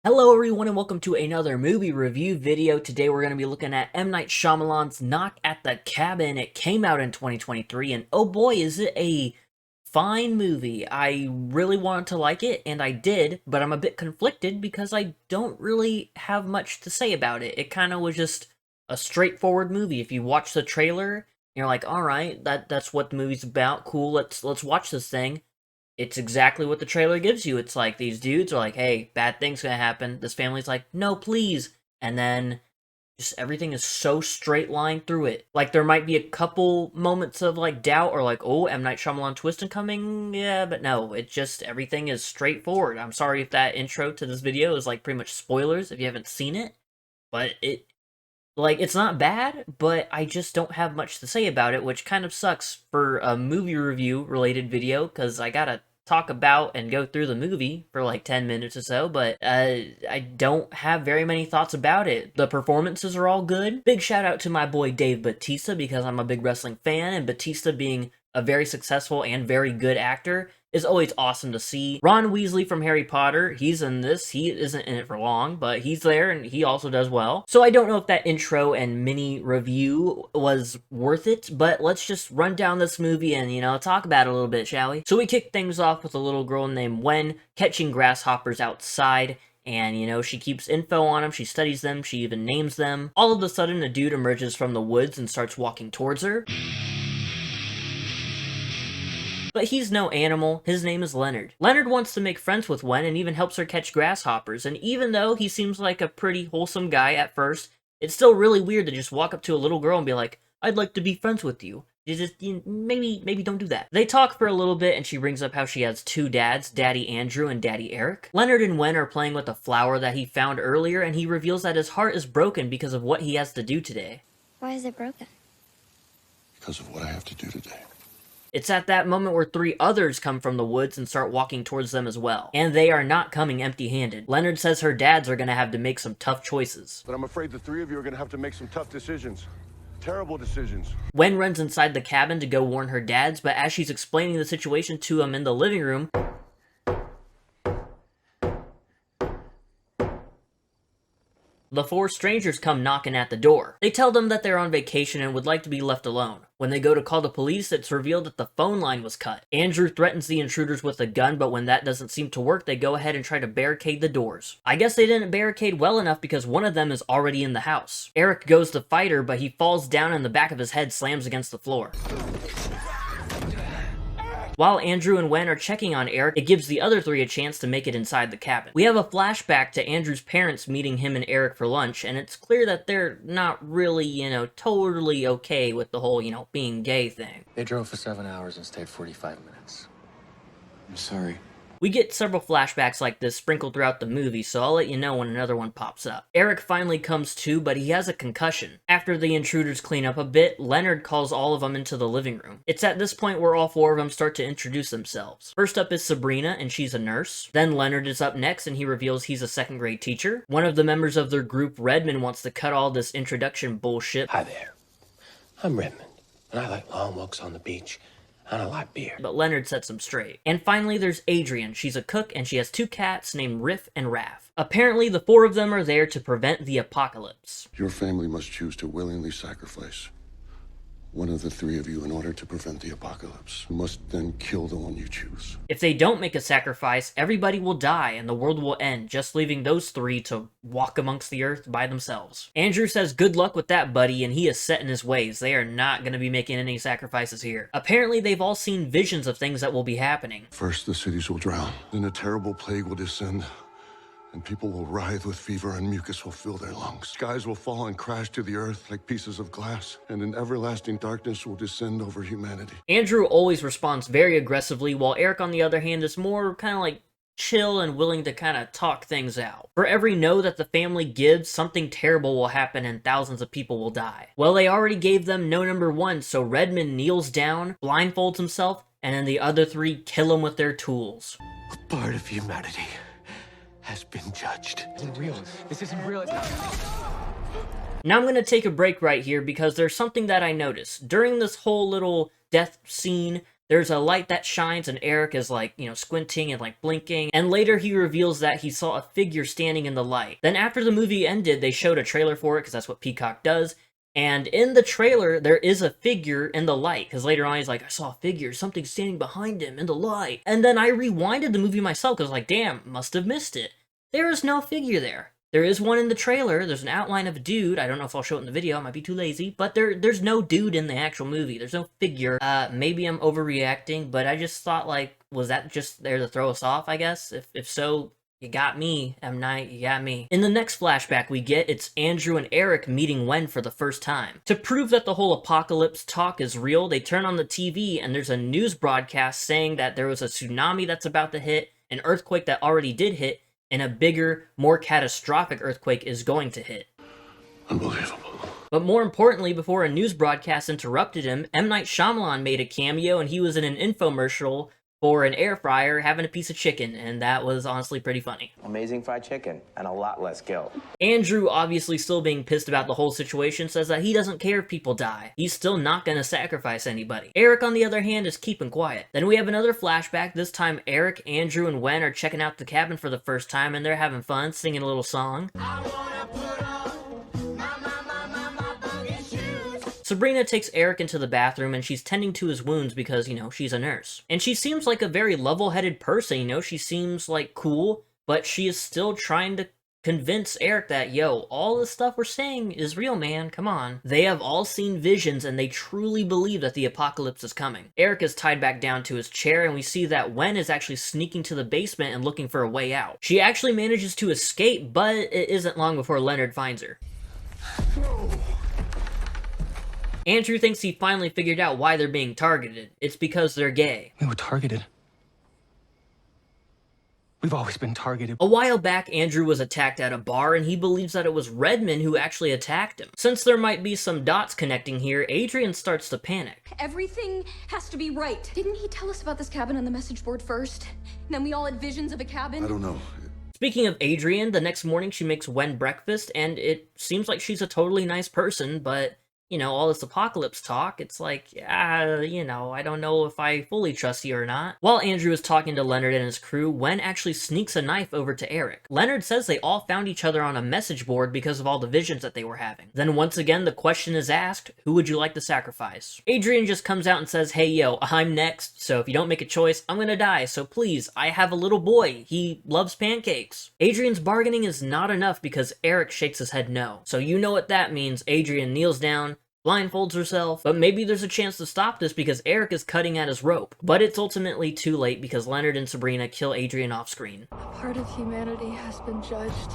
Hello everyone and welcome to another movie review video. Today we're going to be looking at M. Night Shyamalan's Knock at the Cabin. It came out in 2023 and oh boy is it a fine movie. I really wanted to like it and I did, but I'm a bit conflicted because I don't really have much to say about it. It kind of was just a straightforward movie. If you watch the trailer, you're like, alright, that's what the movie's about. Cool, let's watch this thing. It's exactly what the trailer gives you. It's like these dudes are like, hey, bad things gonna happen. This family's like, no, please. And then just everything is so straight line through it. Like there might be a couple moments of like doubt or like, oh, M. Night Shyamalan twist incoming? Yeah, but no, it just, everything is straightforward. I'm sorry if that intro to this video is like pretty much spoilers if you haven't seen it, but it's not bad, but I just don't have much to say about it, which kind of sucks for a movie review related video, because I gotta talk about and go through the movie for like 10 minutes or so, but I don't have very many thoughts about it. The performances are all good. Big shout out to my boy Dave Bautista, because I'm a big wrestling fan, and Bautista being a very successful and very good actor is always awesome to see. Ron Weasley from Harry Potter, he's in this. He isn't in it for long, but he's there and he also does well. So I don't know if that intro and mini review was worth it, but let's just run down this movie and, talk about it a little bit, shall we? So we kick things off with a little girl named Wen catching grasshoppers outside. And, she keeps info on them, she studies them, she even names them. All of a sudden, a dude emerges from the woods and starts walking towards her. But he's no animal, his name is Leonard. Leonard wants to make friends with Wen and even helps her catch grasshoppers, and even though he seems like a pretty wholesome guy at first, it's still really weird to just walk up to a little girl and be like, I'd like to be friends with you. Maybe don't do that. They talk for a little bit and she brings up how she has two dads, Daddy Andrew and Daddy Eric. Leonard and Wen are playing with a flower that he found earlier and he reveals that his heart is broken because of what he has to do today. Why is it broken? Because of what I have to do today. It's at that moment where three others come from the woods and start walking towards them as well. And they are not coming empty-handed. Leonard says her dads are gonna have to make some tough choices. But I'm afraid the three of you are gonna have to make some tough decisions. Terrible decisions. Wen runs inside the cabin to go warn her dads, but as she's explaining the situation to them in the living room, the four strangers come knocking at the door. They tell them that they're on vacation and would like to be left alone. When they go to call the police, it's revealed that the phone line was cut. Andrew threatens the intruders with a gun, but when that doesn't seem to work, they go ahead and try to barricade the doors. I guess they didn't barricade well enough because one of them is already in the house. Eric goes to fight her, but he falls down and the back of his head slams against the floor. While Andrew and Wen are checking on Eric, it gives the other three a chance to make it inside the cabin. We have a flashback to Andrew's parents meeting him and Eric for lunch, and it's clear that they're not really, totally okay with the whole, being gay thing. They drove for 7 hours and stayed 45 minutes. I'm sorry. We get several flashbacks like this sprinkled throughout the movie, so I'll let you know when another one pops up. Eric finally comes to, but he has a concussion. After the intruders clean up a bit, Leonard calls all of them into the living room. It's at this point where all four of them start to introduce themselves. First up is Sabrina, and she's a nurse. Then Leonard is up next, and he reveals he's a second grade teacher. One of the members of their group, Redmond, wants to cut all this introduction bullshit. Hi there. I'm Redmond, and I like long walks on the beach. And I like beer. But Leonard sets him straight. And finally, there's Adrian. She's a cook, and she has two cats named Riff and Raph. Apparently, the four of them are there to prevent the apocalypse. Your family must choose to willingly sacrifice one of the three of you in order to prevent the apocalypse. You must then kill the one you choose. If they don't make a sacrifice, everybody will die and the world will end, just leaving those three to walk amongst the earth by themselves. Andrew says good luck with that, buddy, and he is set in his ways. They are not going to be making any sacrifices here. Apparently, they've all seen visions of things that will be happening. First, the cities will drown. Then a terrible plague will descend. And people will writhe with fever and mucus will fill their lungs. Skies will fall and crash to the earth like pieces of glass, and an everlasting darkness will descend over humanity. Andrew always responds very aggressively, while Eric, on the other hand, is more kind of like chill and willing to kind of talk things out. For every no that the family gives, something terrible will happen and thousands of people will die. Well, they already gave them no number one, so Redmond kneels down, blindfolds himself, and then the other three kill him with their tools. A part of humanity has been judged. This isn't real. Now I'm going to take a break right here because there's something that I noticed. During this whole little death scene, There's a light that shines and Eric is like, squinting and like blinking, and later he reveals that he saw a figure standing in the light. Then after the movie ended, they showed a trailer for it because that's what Peacock does. And in the trailer, there is a figure in the light, because later on he's like, I saw a figure, something standing behind him in the light. And then I rewinded the movie myself, because I was like, damn, must have missed it. There is no figure there. There is one in the trailer, there's an outline of a dude, I don't know if I'll show it in the video, I might be too lazy, but there's no dude in the actual movie, there's no figure. Maybe I'm overreacting, but I just thought, like, was that just there to throw us off, I guess? If so, you got me, M. Night, you got me. In the next flashback we get, it's Andrew and Eric meeting Wen for the first time. To prove that the whole apocalypse talk is real, they turn on the TV and there's a news broadcast saying that there was a tsunami that's about to hit, an earthquake that already did hit, and a bigger, more catastrophic earthquake is going to hit. Unbelievable. But more importantly, before a news broadcast interrupted him, M. Night Shyamalan made a cameo and he was in an infomercial for an air fryer having a piece of chicken, and that was honestly pretty funny. Amazing fried chicken and a lot less guilt. Andrew, obviously still being pissed about the whole situation, says that he doesn't care if people die. He's still not gonna sacrifice anybody. Eric, on the other hand, is keeping quiet. Then we have another flashback. This time Eric, Andrew, and Wen are checking out the cabin for the first time, and they're having fun, singing a little song. Sabrina takes Eric into the bathroom and she's tending to his wounds because, she's a nurse. And she seems like a very level-headed person, she seems like cool, but she is still trying to convince Eric that, yo, all the stuff we're saying is real, man, come on. They have all seen visions and they truly believe that the apocalypse is coming. Eric is tied back down to his chair and we see that Wen is actually sneaking to the basement and looking for a way out. She actually manages to escape, but it isn't long before Leonard finds her. Andrew thinks he finally figured out why they're being targeted. It's because they're gay. We were targeted. We've always been targeted. A while back, Andrew was attacked at a bar, and he believes that it was Redmond who actually attacked him. Since there might be some dots connecting here, Adrian starts to panic. Everything has to be right. Didn't he tell us about this cabin on the message board first? And then we all had visions of a cabin? I don't know. Speaking of Adrian, the next morning she makes Wen breakfast, and it seems like she's a totally nice person, but all this apocalypse talk, it's like, I don't know if I fully trust you or not. While Andrew is talking to Leonard and his crew, Wen actually sneaks a knife over to Eric. Leonard says they all found each other on a message board because of all the visions that they were having. Then once again, the question is asked, who would you like to sacrifice? Adrian just comes out and says, hey yo, I'm next, so if you don't make a choice, I'm gonna die, so please, I have a little boy, he loves pancakes. Adrian's bargaining is not enough because Eric shakes his head no. So you know what that means. Adrian kneels down, blindfolds herself, but maybe there's a chance to stop this because Eric is cutting at his rope. But it's ultimately too late because Leonard and Sabrina kill Adrian off screen. A part of humanity has been judged.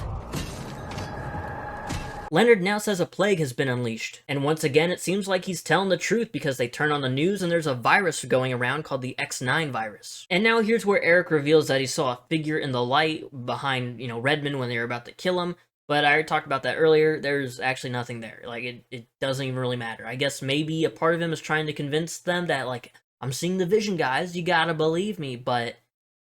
Leonard now says a plague has been unleashed, and once again it seems like he's telling the truth because they turn on the news and there's a virus going around called the X9 virus. And now here's where Eric reveals that he saw a figure in the light behind, Redmond when they were about to kill him. But I already talked about that earlier, there's actually nothing there. Like, it doesn't even really matter. I guess maybe a part of him is trying to convince them that, like, I'm seeing the vision, guys, you gotta believe me, but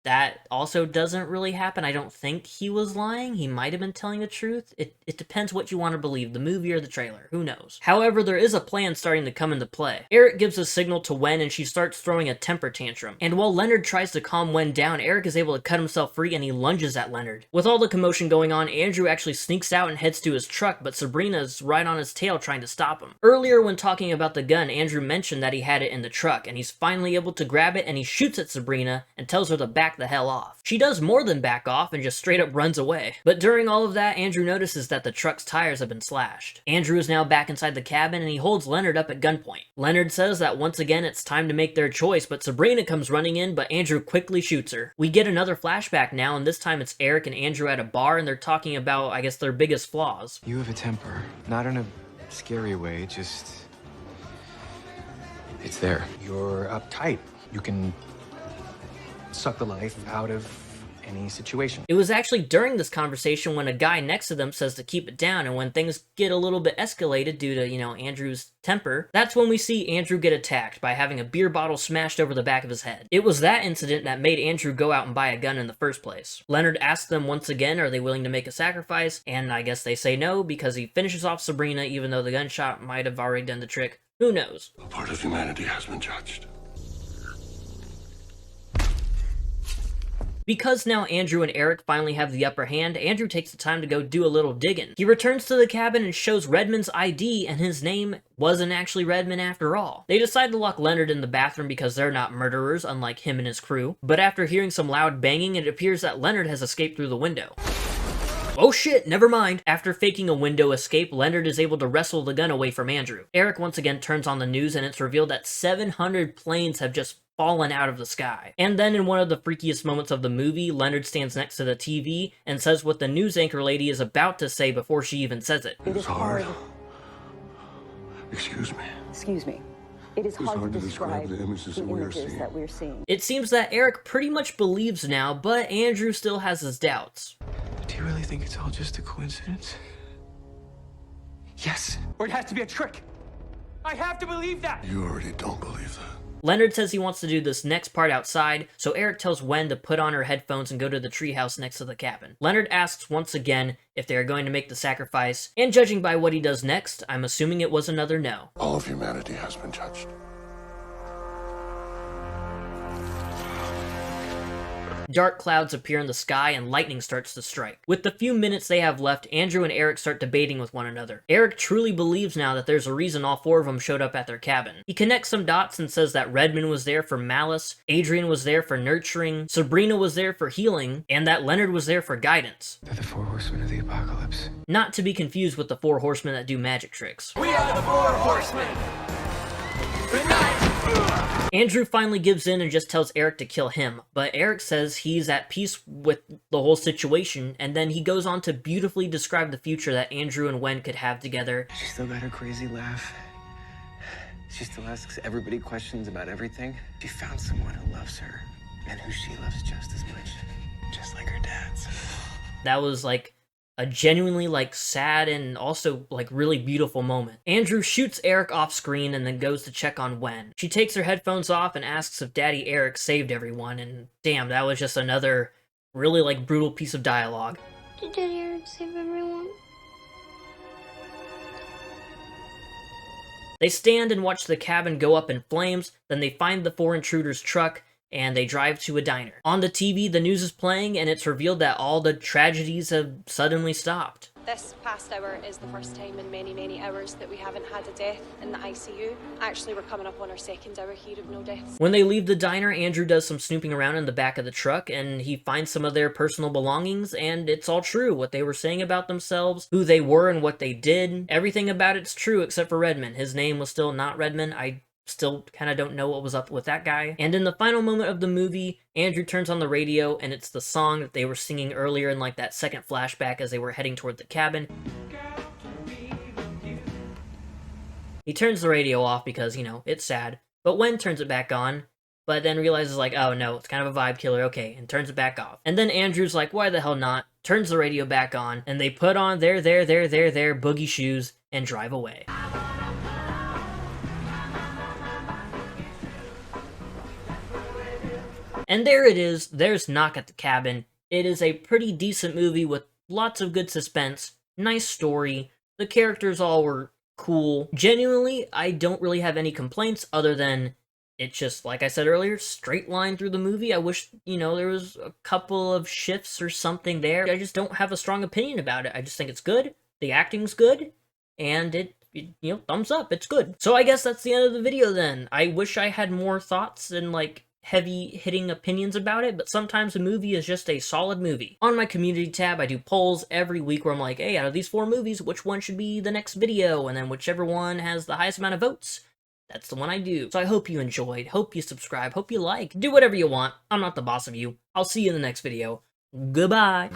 that also doesn't really happen. I don't think he was lying. He might have been telling the truth. It depends what you want to believe, the movie or the trailer. Who knows? However, there is a plan starting to come into play. Eric gives a signal to Wen and she starts throwing a temper tantrum. And while Leonard tries to calm Wen down, Eric is able to cut himself free and he lunges at Leonard. With all the commotion going on, Andrew actually sneaks out and heads to his truck, but Sabrina's right on his tail trying to stop him. Earlier when talking about the gun, Andrew mentioned that he had it in the truck, and he's finally able to grab it and he shoots at Sabrina and tells her to back the hell off. She does more than back off and just straight up runs away. But during all of that, Andrew notices that the truck's tires have been slashed. Andrew is now back inside the cabin and he holds Leonard up at gunpoint. Leonard says that once again it's time to make their choice, but Sabrina comes running in, but Andrew quickly shoots her. We get another flashback now, and this time it's Eric and Andrew at a bar and they're talking about, I guess, their biggest flaws. You have a temper. Not in a scary way, just... it's there. You're uptight. You can suck the life out of any situation. It was actually during this conversation when a guy next to them says to keep it down, and when things get a little bit escalated due to, Andrew's temper, that's when we see Andrew get attacked by having a beer bottle smashed over the back of his head. It was that incident that made Andrew go out and buy a gun in the first place. Leonard asks them once again, are they willing to make a sacrifice? And I guess they say no because he finishes off Sabrina even though the gunshot might have already done the trick. Who knows? A part of humanity has been judged. Because now Andrew and Eric finally have the upper hand, Andrew takes the time to go do a little digging. He returns to the cabin and shows Redmond's ID, and his name wasn't actually Redmond after all. They decide to lock Leonard in the bathroom because they're not murderers, unlike him and his crew. But after hearing some loud banging, it appears that Leonard has escaped through the window. Oh shit, never mind. After faking a window escape, Leonard is able to wrestle the gun away from Andrew. Eric once again turns on the news, and it's revealed that 700 planes have just fallen out of the sky. And then in one of the freakiest moments of the movie, Leonard stands next to the TV and says what the news anchor lady is about to say before she even says it. It is hard. Excuse me. It is hard to describe the images that we're seeing. It seems that Eric pretty much believes now, but Andrew still has his doubts. Do you really think it's all just a coincidence? Yes. Or it has to be a trick. I have to believe that. You already don't believe that. Leonard says he wants to do this next part outside, so Eric tells Wen to put on her headphones and go to the treehouse next to the cabin. Leonard asks once again if they are going to make the sacrifice, and judging by what he does next, I'm assuming it was another no. All of humanity has been judged. Dark clouds appear in the sky and lightning starts to strike. With the few minutes they have left, Andrew and Eric start debating with one another. Eric truly believes now that there's a reason all four of them showed up at their cabin. He connects some dots and says that Redmond was there for malice, Adrian was there for nurturing, Sabrina was there for healing, and that Leonard was there for guidance. They're the four horsemen of the apocalypse. Not to be confused with the four horsemen that do magic tricks. We are the four horsemen. Good night. Andrew finally gives in and just tells Eric to kill him, but Eric says he's at peace with the whole situation, and then he goes on to beautifully describe the future that Andrew and Wen could have together. She still got her crazy laugh. She still asks everybody questions about everything. She found someone who loves her, and who she loves just as much. Just like her dad's. That was like a genuinely like sad and also like really beautiful moment. Andrew shoots Eric off screen and then goes to check on Wen. She takes her headphones off and asks if Daddy Eric saved everyone, and damn, that was just another really like brutal piece of dialogue. Did Daddy Eric save everyone? They stand and watch the cabin go up in flames, then they find the four intruders' truck, and they drive to a diner. On the TV, the news is playing, and it's revealed that all the tragedies have suddenly stopped. This past hour is the first time in many, many hours that we haven't had a death in the ICU. Actually, we're coming up on our second hour here of no deaths. When they leave the diner, Andrew does some snooping around in the back of the truck, and he finds some of their personal belongings, and it's all true. What they were saying about themselves, who they were and what they did, everything about it's true except for Redmond. His name was still not Redmond. I still kind of don't know what was up with that guy. And in the final moment of the movie, Andrew turns on the radio, and it's the song that they were singing earlier in like that second flashback as they were heading toward the cabin. He turns the radio off because, you know, it's sad. But Wen turns it back on, but then realizes like, oh no, it's kind of a vibe killer, okay, and turns it back off. And then Andrew's like, why the hell not? Turns the radio back on, and they put on their boogie shoes and drive away. And there it is, there's Knock at the Cabin. It is a pretty decent movie with lots of good suspense, nice story, the characters all were cool. Genuinely, I don't really have any complaints other than it's just, like I said earlier, straight line through the movie. I wish, you know, there was a couple of shifts or something there. I just don't have a strong opinion about it. I just think it's good, the acting's good, and it you know, thumbs up, it's good. So I guess that's the end of the video then. I wish I had more thoughts and like heavy-hitting opinions about it, but sometimes a movie is just a solid movie. On my community tab, I do polls every week where I'm like, hey, out of these 4 movies, which one should be the next video? And then whichever one has the highest amount of votes, that's the one I do. So I hope you enjoyed, hope you subscribe, hope you like. Do whatever you want. I'm not the boss of you. I'll see you in the next video. Goodbye.